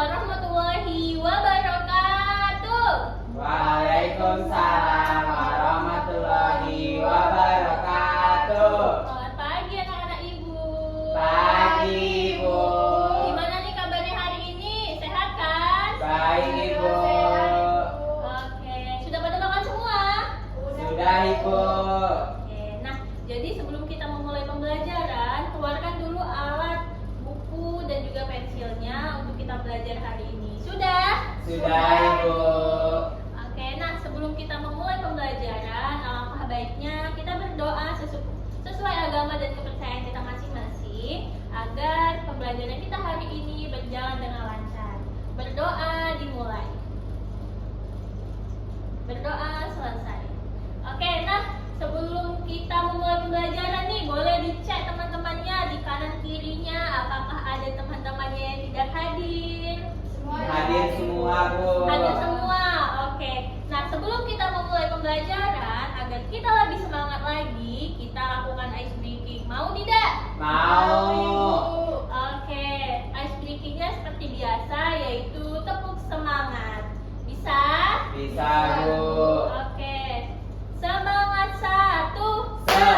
warahmatullahi wabarakatuh. Waalaikumsalam warahmatullahi wabarakatuh. Selamat pagi anak-anak ibu. Pagi ibu. Gimana nih kabarnya hari ini? Sehat kan? Baik ibu. Oke, sudah pada makan semua? Sudah ibu. Oke, nah jadi sebelum kita memulai pembelajaran, keluarkan dulu alat, buku dan juga pensilnya untuk kita belajar hari ini. Sudah? Sudah ibu. Oke, nah sebelum kita memulai pembelajaran, alangkah baiknya kita berdoa sesuai agama dan kepercayaan kita masing-masing agar pembelajaran kita hari ini berjalan dengan lancar. Berdoa dimulai. Berdoa selesai. Oke, nah sebelum kita memulai pembelajaran nih, boleh dicek teman-temannya di kanan kirinya apakah ada teman-temannya yang tidak hadir. Hadir semua bu. Hadir semua. Oke. Nah, sebelum kita memulai pembelajaran, agar kita lebih semangat lagi, kita lakukan ice breaking. Mau tidak? Mau. Oke. Ice breakingnya seperti biasa, yaitu tepuk semangat. Bisa? Bisa bu. Oke. Semangat satu. Se.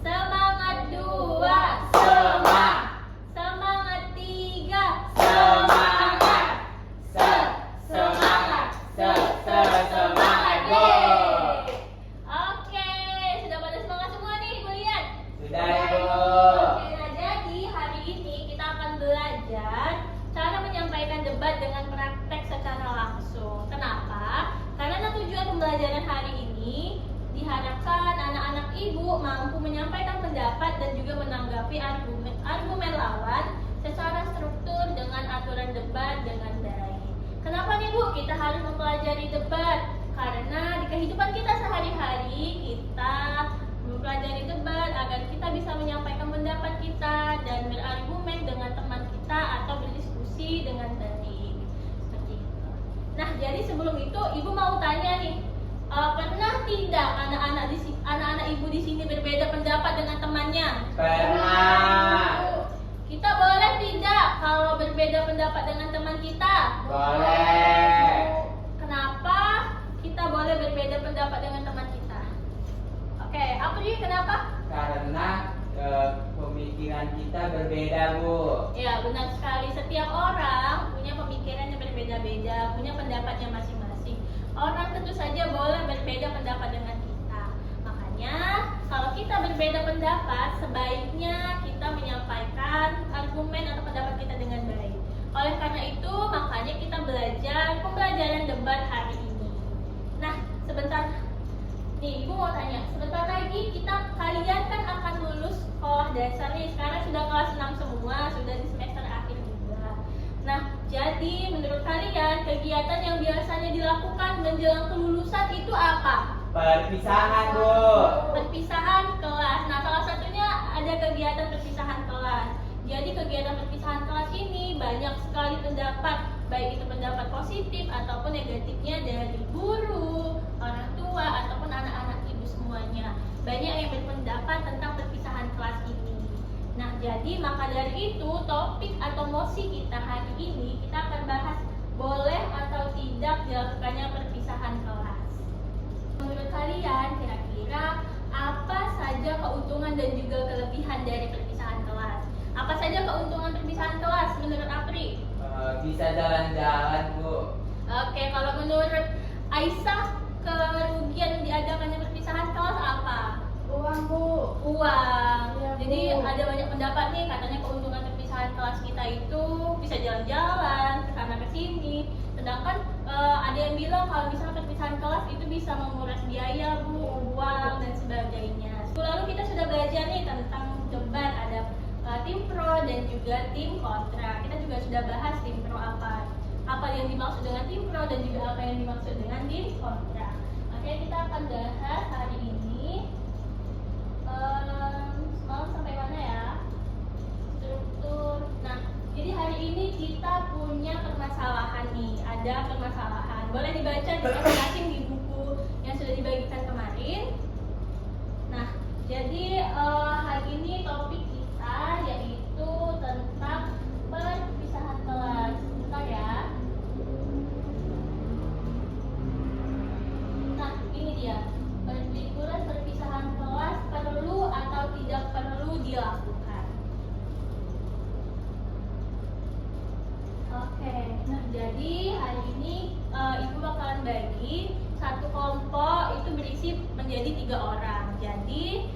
Semangat dua. Semangat. Semangat tiga. Semangat. Semangat. Semangat bu. Oke, sudah pada semangat semua nih, ibu lihat. Sudah ibu. Oke, nah jadi hari ini kita akan belajar cara menyampaikan debat dengan praktek secara langsung. Kenapa? Karena tujuan pembelajaran hari ini diharapkan anak-anak ibu mampu menyampaikan pendapat dan juga menanggapi argumen lawan secara struktur dengan aturan debat dengan baik. Kenapa nih Bu kita harus mempelajari debat? Karena di kehidupan kita sehari-hari kita mempelajari debat agar kita bisa menyampaikan pendapat kita dan berargumen dengan teman kita atau berdiskusi dengan baik. Seperti itu. Nah, jadi sebelum itu Ibu mau tanya nih, pernah tidak anak-anak ibu di sini berbeda pendapat dengan temannya? Pernah. Kita boleh tidak kalau berbeda pendapat dengan teman kita? Boleh. Kenapa kita boleh berbeda pendapat dengan teman kita? Oke, Apri, kenapa? Karena pemikiran kita berbeda bu. Ya, benar sekali. Setiap orang punya pemikiran yang berbeda-beda, punya pendapatnya masing-masing. Orang tentu saja boleh berbeda pendapat dengan kita. Makanya, kalau kita berbeda pendapat, sebaiknya kita menyampaikan argumen atau pendapat kita dengan baik. Oleh karena itu, makanya kita belajar pembelajaran debat hari ini. Nah, sebentar. Nih, Ibu mau tanya, sebentar lagi kalian kan akan lulus sekolah dasar nih. Sekarang sudah kelas 6 semua, sudah di semester akhir juga. Nah, jadi menurut kalian kegiatan yang biasanya dilakukan menjelang kelulusan itu apa? Perpisahan bu. Perpisahan kelas. Nah, salah satunya ada kegiatan perpisahan kelas. Jadi kegiatan perpisahan kelas ini banyak sekali pendapat, baik itu pendapat positif ataupun negatifnya dari guru, orang tua ataupun anak-anak ibu semuanya. Banyak yang berpendapat tentang perpisahan kelas ini. Nah, jadi maka dari itu topik atau mosi kita hari ini kita akan bahas boleh atau tidak dilakukannya perpisahan kelas. Menurut kalian kira-kira apa saja keuntungan dan juga kelebihan dari perpisahan kelas? Apa saja keuntungan perpisahan kelas menurut Apri? Bisa jalan-jalan bu. Oke, kalau menurut Aisyah kerugian diadakannya perpisahan kelas apa? Uang bu. Uang. Iya, Jadi Bu. ada banyak pendapat nih, katanya keuntungan perpisahan kelas kita itu bisa jalan-jalan kesana kesini. Sedangkan ada yang bilang kalau misalnya perpisahan kelas itu bisa menguras biaya bu, uang dan sebagainya. Lalu kita sudah belajar nih tentang debat, ada tim pro dan juga tim kontra. Kita juga sudah bahas tim pro apa yang dimaksud dengan tim pro dan juga apa yang dimaksud dengan tim kontra. Oke, kita akan bahas hari ini semalam sampai mana ya? Struktur. Nah, jadi hari ini kita punya permasalahan nih. Ada permasalahan. Boleh dibaca di masing-masing di buku yang sudah dibagikan kemarin. Nah, jadi hari ini topik kita yaitu tentang perpisahan kelas. Bentar ya. nah jadi hari ini ibu bakalan bagi satu kelompok itu berisi menjadi 3 orang. Jadi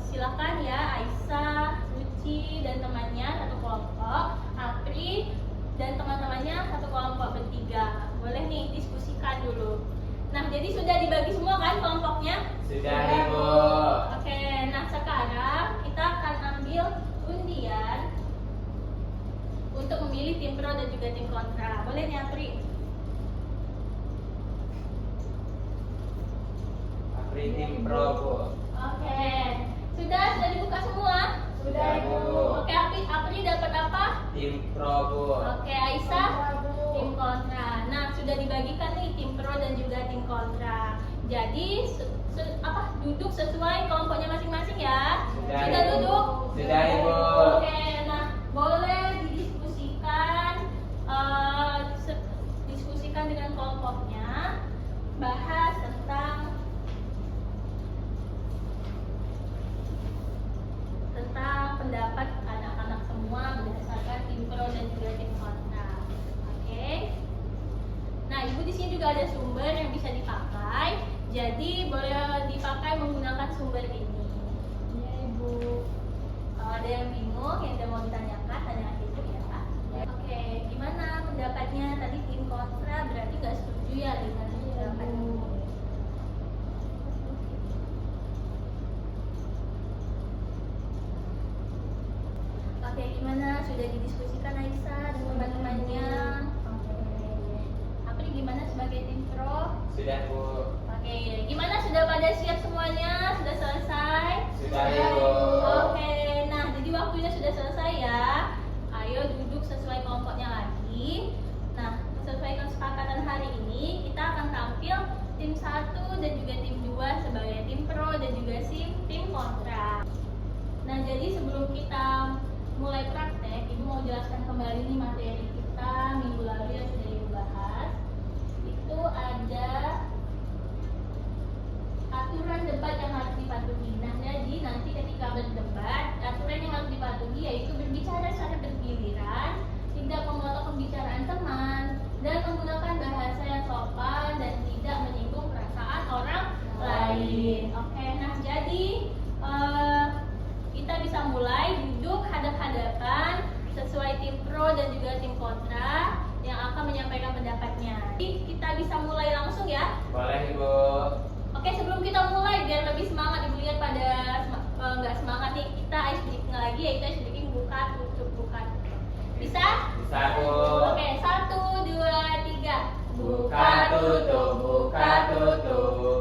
silakan ya Aisyah, Suci dan temannya satu kelompok, Apri dan teman-temannya satu kelompok bertiga. Boleh nih diskusikan dulu. Nah jadi sudah dibagi semua kan kelompoknya? Sudah Ibu. Oke, nah sekarang kita akan ambil undian untuk memilih tim pro dan juga tim kontra. Boleh nih Apri? Apri tim pro Bu. Oke, sudah dibuka semua? Sudah Bu. Oke, Apri dapat apa? Tim pro Bu. Oke, Aisyah tim kontra. Nah, sudah dibagikan nih tim pro dan juga tim kontra. Jadi duduk sesuai kelompoknya masing-masing ya. Sudah, Sudah Ibu. duduk? Sudah Ibu. Oke, nah boleh didiskusikan diskusikan dengan kelompoknya, bahas tentang pendapat anak-anak semua berdasarkan tim pro dan juga tim kontra. Oke. Nah, Ibu di sini juga ada sumber yang bisa dipakai. Jadi boleh dipakai menggunakan sumber ini. Ya, Ibu. Kalau ada yang bingung, yang ada mau ditanyakan, tanya Ibu ya. Oke, gimana pendapatnya tadi tim kontra? Berarti nggak setuju ya dengan pendapat Ibu? Oke, gimana? Sudah didiskusikan Aisyah dan teman-temannya? Apri gimana sebagai tim pro? Sudah Bu. Oke, gimana? Sudah pada siap semuanya? Sudah selesai? Sudah Ibu. Oke, nah jadi waktunya sudah selesai ya. Ayo duduk sesuai kelompoknya lagi. Nah, sesuai kesepakatan hari ini, kita akan tampil tim 1 dan juga tim 2 sebagai tim pro dan juga tim kontra. Nah, jadi sebelum kita mulai praktek, Ibu mau jelaskan kembali nih materi kita minggu lalu yang sudah Ibu bahas. Itu ada aturan debat yang harus dipatuhi. Nah, jadi nanti ketika berdebat, aturan yang harus dipatuhi yaitu berbicara secara bergiliran, tidak memotong pembicaraan teman, dan menggunakan bahasa yang sopan dan tidak menyinggung perasaan orang lain. Oke, nah jadi kita bisa mulai duduk hadap-hadapan sesuai tim pro dan juga tim kontra yang akan menyampaikan pendapatnya. Jadi kita bisa mulai langsung ya. Boleh Ibu. Oke, sebelum kita mulai biar lebih semangat, Ibu lihat pada nggak semangat nih, kita ice breaking lagi, yaitu ice breaking buka tutup buka. Bisa? Bisa Bu. Oke, 1, 2, 3. Buka tutup,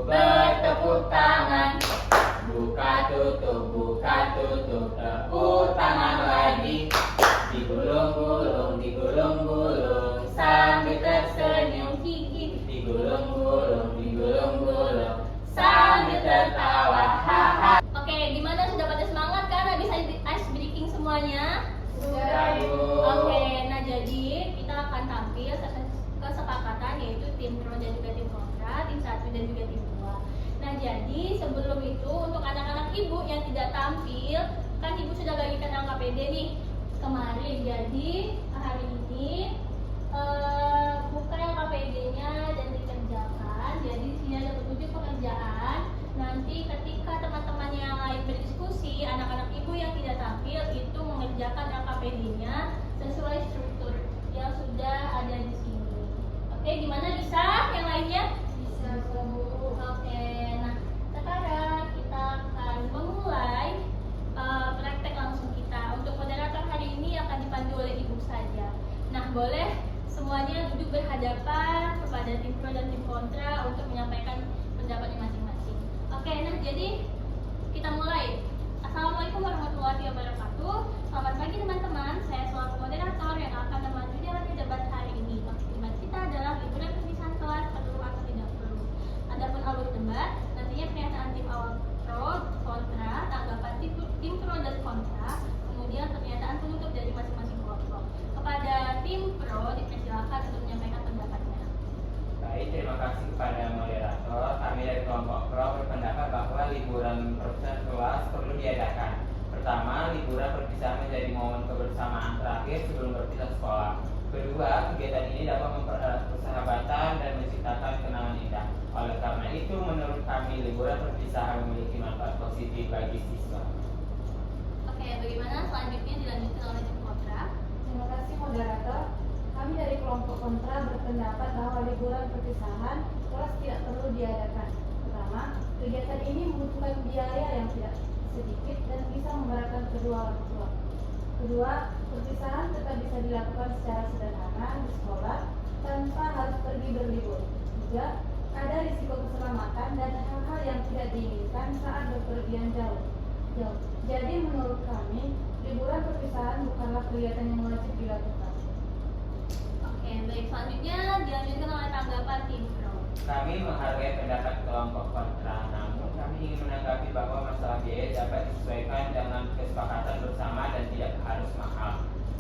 bertepuk tangan. Buka tutup, tepuk tangan lagi. Digulung-gulung, sambil tersenyum. Digulung-gulung, sambil tertawa. Haha. Oke, gimana? Sudah pada semangat kan? Habis ice breaking semuanya? Sudah Bu. Oke, nah jadi kita akan tampil kesepakatan yaitu tim pro dan juga tim kontra, tim 1 dan juga tim 2. Nah jadi sebelum itu untuk anak-anak Ibu yang tidak tampil, kan Ibu sudah bagikan LKPD nih kemarin. Jadi hari ini buka LKPD-nya dan dikerjakan. Jadi di sini ada petunjuk pekerjaan. Nanti ketika teman-teman yang lain berdiskusi, anak-anak Ibu yang tidak tampil itu mengerjakan LKPD-nya sesuai struktur yang sudah ada di sini. Oke, gimana, bisa yang lainnya? Bisa Bu. Oke, nah sekarang kita akan memulai praktek langsung kita. Untuk moderator hari ini akan dipandu oleh Ibu saja. Nah, boleh semuanya duduk berhadapan kepada tim pro dan tim kontra untuk menyampaikan pendapatnya masing-masing. Oke, nah jadi kita mulai. Assalamualaikum warahmatullahi wabarakatuh. Selamat pagi teman-teman. Saya selaku moderator yang akan memandu jalannya debat hari ini. Topik debat kita adalah liburan perpisahan kelas, perlu atau tidak perlu. Adapun alur debat, nantinya pernyataan tim awal pro, kontra, tanggapan tim pro dan kontra, kemudian pernyataan penutup dari masing-masing kelompok. Kepada tim pro dipersilakan untuk menyampaikan pendapatnya. Baik, terima kasih kepada moderator. Kami dari kelompok pro berpendapat bahwa liburan perpisahan kelas perlu diadakan. Pertama, liburan perpisahan menjadi momen kebersamaan terakhir sebelum berpisah sekolah. Kedua, kegiatan ini dapat mempererat persahabatan dan menciptakan kenangan indah. Oleh karena itu, menurut kami liburan perpisahan memiliki manfaat positif bagi siswa. Oke, bagaimana selanjutnya dilanjutkan oleh tim kontra? Terima kasih moderator. Kami dari kelompok kontra berpendapat bahwa liburan perpisahan kelas tidak perlu diadakan. Pertama, kegiatan ini membutuhkan biaya yang tidak sedikit dan bisa memberatkan kedua orang tua. Kedua, perpisahan tetap bisa dilakukan secara sederhana di sekolah tanpa harus pergi berlibur. Tiga, ada risiko keselamatan dan hal-hal yang tidak diinginkan saat berpergian jauh. Jadi menurut kami, liburan perpisahan bukanlah kegiatan yang wajib dilakukan. Oke, baik, selanjutnya dilanjutkan oleh tanggapan tim pro. Kami menghargai pendapat kelompok kontra, namun kami ingin menanggapi bahwa masalah biaya dapat disesuaikan dengan kesepakatan bersama dan tidak harus mahal.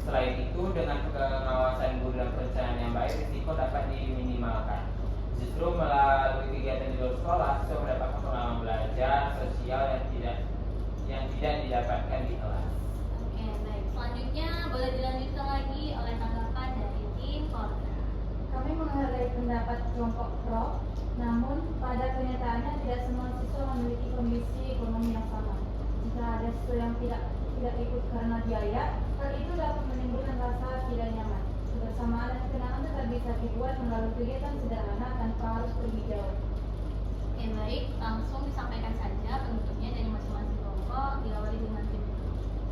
Selain itu, dengan pengawasan guru dan perencanaan yang baik, risiko dapat diminimalkan. Justru melalui kegiatan di luar sekolah, siswa mendapatkan pengalaman belajar sosial yang tidak didapatkan di kelas. Oke, baik, selanjutnya boleh dilanjutkan lagi oleh tanggapan dari tim kontra. Kami menghargai pendapat kelompok pro, namun pada kenyataannya tidak semua siswa memiliki kondisi ekonomi yang sama. Jika ada siswa yang tidak ikut karena biaya, hal itu dapat menimbulkan rasa tidak nyaman. Kebersamaan dan kenangan tetap bisa dibuat melalui kegiatan sederhana tanpa harus pergi jauh. Oke, baik, langsung disampaikan saja penutupnya dari masing-masing kelompok, diawali dengan tim pro.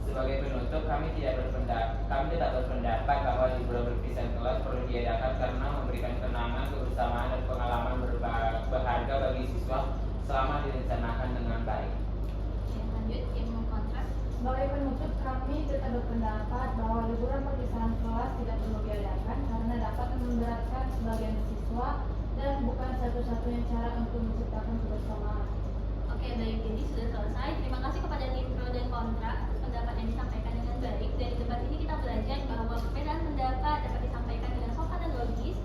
Sebagai penutup, kami tetap berpendapat bahwa liburan perpisahan kelas perlu diadakan karena memberikan kenangan, kebersamaan, dan pengalaman berharga bagi siswa selama direncanakan dengan baik. Oke, lanjut tim kontras. Sebagai penutup, kami tetap berpendapat bahwa liburan perpisahan kelas tidak perlu diadakan karena dapat memberatkan sebagian siswa dan bukan satu-satunya cara untuk menciptakan kebersamaan. Oke, baik, jadi sudah selesai. Terima kasih kepada tim pro dan kontra atas pendapat yang disampaikan dengan baik. Dari debat ini kita belajar bahwa perbedaan pendapat dapat disampaikan dengan sopan dan logis.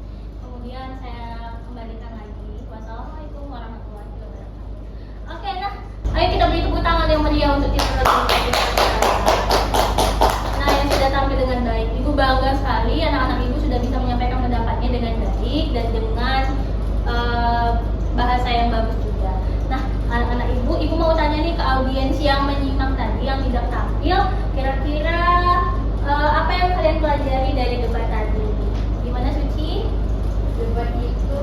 Kemudian saya kembalikan lagi. Wassalamualaikum warahmatullahi wabarakatuh. Oke, nah, ayo kita beri tepuk tangan yang meriah untuk tim pro dan kontra. Nah, yang sudah tampil dengan baik. Ibu bangga sekali anak-anak ibu sudah bisa menyampaikan pendapatnya dengan baik dan dengan bahasa yang bagus juga. Nah, anak-anak ibu mau tanya nih ke audiens yang menyimak tadi, yang tidak tampil, kira-kira apa yang kalian pelajari dari debat tadi? Gimana, Suci? Debat itu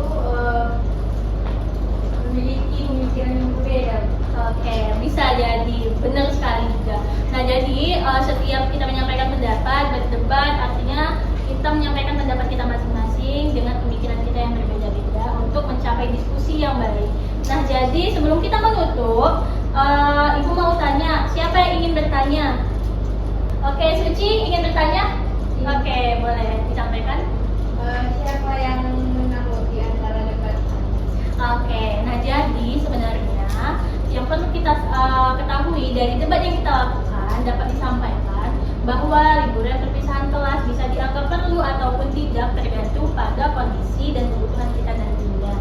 memiliki pemikiran yang berbeda. Oke, bisa jadi, benar sekali juga. Nah, jadi setiap kita menyampaikan pendapat, berdebat, artinya kita menyampaikan pendapat kita masing-masing dengan pemikiran kita yang berbeda-beda untuk mencapai diskusi yang baik. Nah, jadi sebelum kita menutup, Ibu mau tanya, siapa yang ingin bertanya? Oke, Suci ingin bertanya? Oke, boleh disampaikan. Siapa yang menang di antara debat? Oke, nah jadi sebenarnya yang perlu kita ketahui dari debat yang kita lakukan dapat disampaikan bahwa liburan perpisahan kelas bisa dianggap perlu ataupun tidak tergantung pada kondisi dan kebutuhan kita nantinya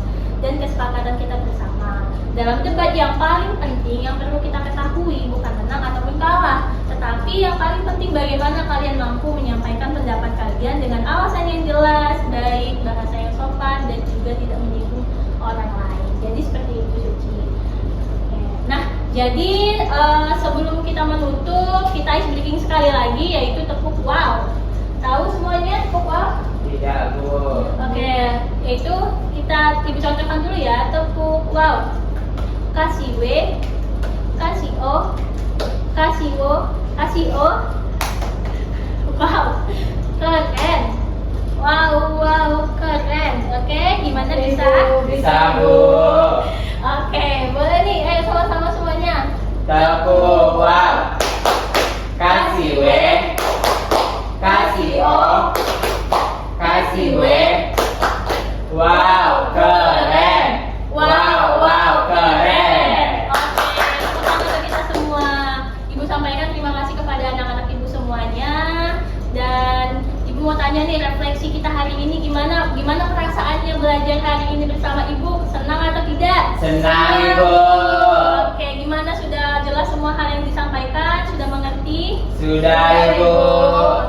dan kesepakatan kita bersama. Dalam debat yang paling penting yang perlu kita ketahui bukan menang ataupun kalah, tetapi yang paling penting bagaimana kalian mampu menyampaikan pendapat kalian dengan alasan yang jelas, baik, bahasa yang sopan, dan juga tidak menyinggung orang lain. Jadi seperti itu, Suci. Oke. Nah, jadi sebelum kita menutup, kita ice breaking sekali lagi, yaitu tepuk wow. Tahu semuanya tepuk wow? Tidak, Bu. Oke, yaitu kita ibu contohkan dulu ya, tepuk wow. Kasih W, kasih O, kasih O, kasih O. Wow, keren. Wow, keren. Oke, gimana bisa? Bisa, Bu. Oke, boleh nih, ayo sama-sama semuanya. Tepuk wow. Kasih W, kasih O, kasih W. Wow, keren. Wow, keren. Oke, tepuk tangan untuk kita semua. Ibu sampaikan terima kasih kepada anak-anak ibu semuanya. Dan ibu mau tanya nih, refleksi kita hari ini gimana perasaannya belajar hari ini bersama ibu? Senang atau tidak? Senang, Ibu. Oke, gimana, sudah jelas semua hal yang disampaikan? Sudah mengerti? Sudah, Ibu.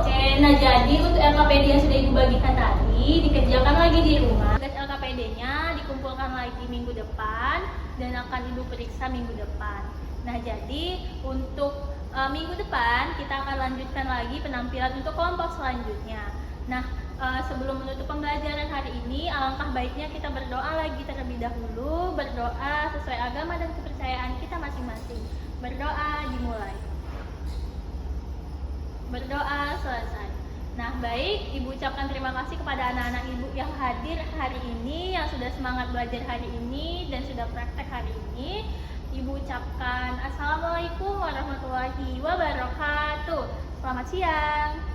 Oke, nah jadi untuk LKPD yang sudah Ibu bagikan tadi dikerjakan lagi di rumah. Tugas LKPD-nya dikumpulkan lagi minggu depan dan akan Ibu periksa minggu depan. Nah, jadi untuk minggu depan kita akan lanjutkan lagi penampilan untuk kelompok selanjutnya. Nah, sebelum menutup pembelajaran hari ini, alangkah baiknya kita berdoa lagi terlebih dahulu, berdoa sesuai agama dan kepercayaan kita masing-masing. Berdoa dimulai. Berdoa selesai. Nah, baik, Ibu ucapkan terima kasih kepada anak-anak Ibu yang hadir hari ini, yang sudah semangat belajar hari ini dan sudah praktek hari ini. Ibu ucapkan Assalamualaikum warahmatullahi wabarakatuh. Selamat siang.